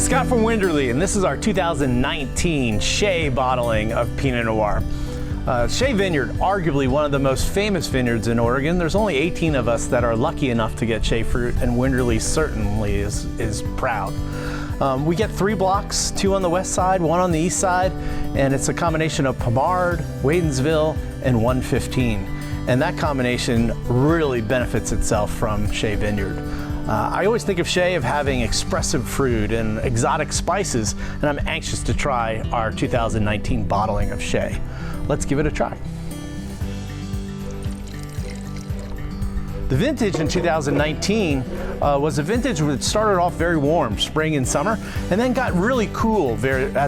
Scott from Winderlea, and this is our 2019 Shea bottling of Pinot Noir. Shea Vineyard, arguably one of the most famous vineyards in Oregon. There's only 18 of us that are lucky enough to get Shea fruit, and Winderlea certainly is proud. We get 3 blocks, 2 on the west side, 1 on the east side, and it's a combination of Pomard, Wadensville, and 115. And that combination really benefits itself from Shea Vineyard. I always think of Shea of having expressive fruit and exotic spices, and I'm anxious to try our 2019 bottling of Shea. Let's give it a try. The vintage in 2019 was a vintage that started off very warm, spring and summer, and then got really cool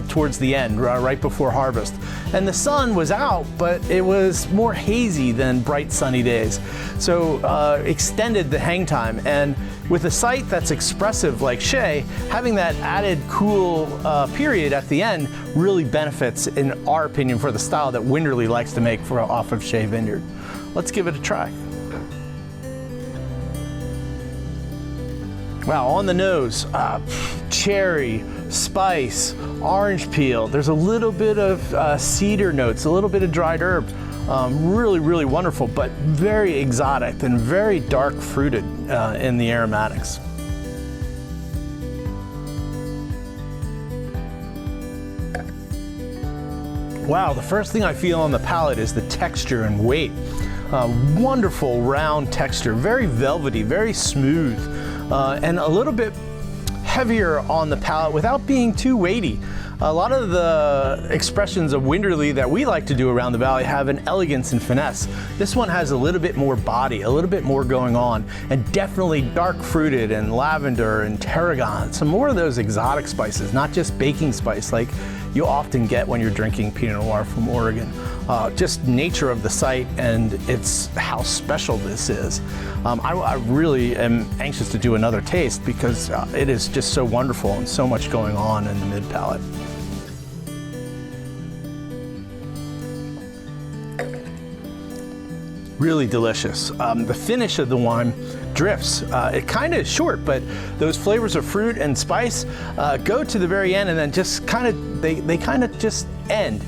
towards the end, right before harvest. And the sun was out, but it was more hazy than bright sunny days. So extended the hang time. And with a site that's expressive like Shea, having that added cool period at the end really benefits, in our opinion, for the style that Winderlea likes to make off of Shea Vineyard. Let's give it a try. Wow, on the nose, cherry, spice, orange peel. There's a little bit of cedar notes, a little bit of dried herb. Really wonderful, but very exotic and very dark fruited in the aromatics. Wow, the first thing I feel on the palate is the texture and weight. Wonderful round texture, very velvety, very smooth. And a little bit heavier on the palate without being too weighty. A lot of the expressions of Winderlea that we like to do around the valley have an elegance and finesse. This one has a little bit more body, a little bit more going on, and definitely dark fruited and lavender and tarragon. Some more of those exotic spices, not just baking spice like you often get when you're drinking Pinot Noir from Oregon. Just nature of the site, and it's how special this is. I really am anxious to do another taste because it is just so wonderful and so much going on in the mid palate. Really delicious. The finish of the wine drifts. It kind of is short, but those flavors of fruit and spice go to the very end, and then just kind of they kind of just end.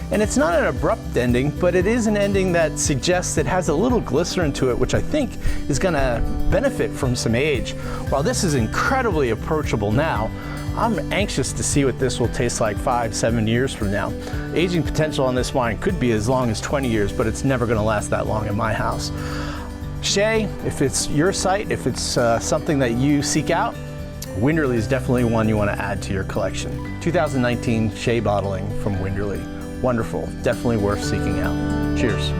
And it's not an abrupt ending, but it is an ending that suggests it has a little glycerin to it, which I think is going to benefit from some age. While this is incredibly approachable now, I'm anxious to see what this will taste like 5-7 years from now. Aging potential on this wine could be as long as 20 years, but it's never going to last that long in my house. Shea, if it's your site, if it's something that you seek out, Winderlea is definitely one you want to add to your collection. 2019 Shea bottling from Winderlea. Wonderful, definitely worth seeking out. Cheers.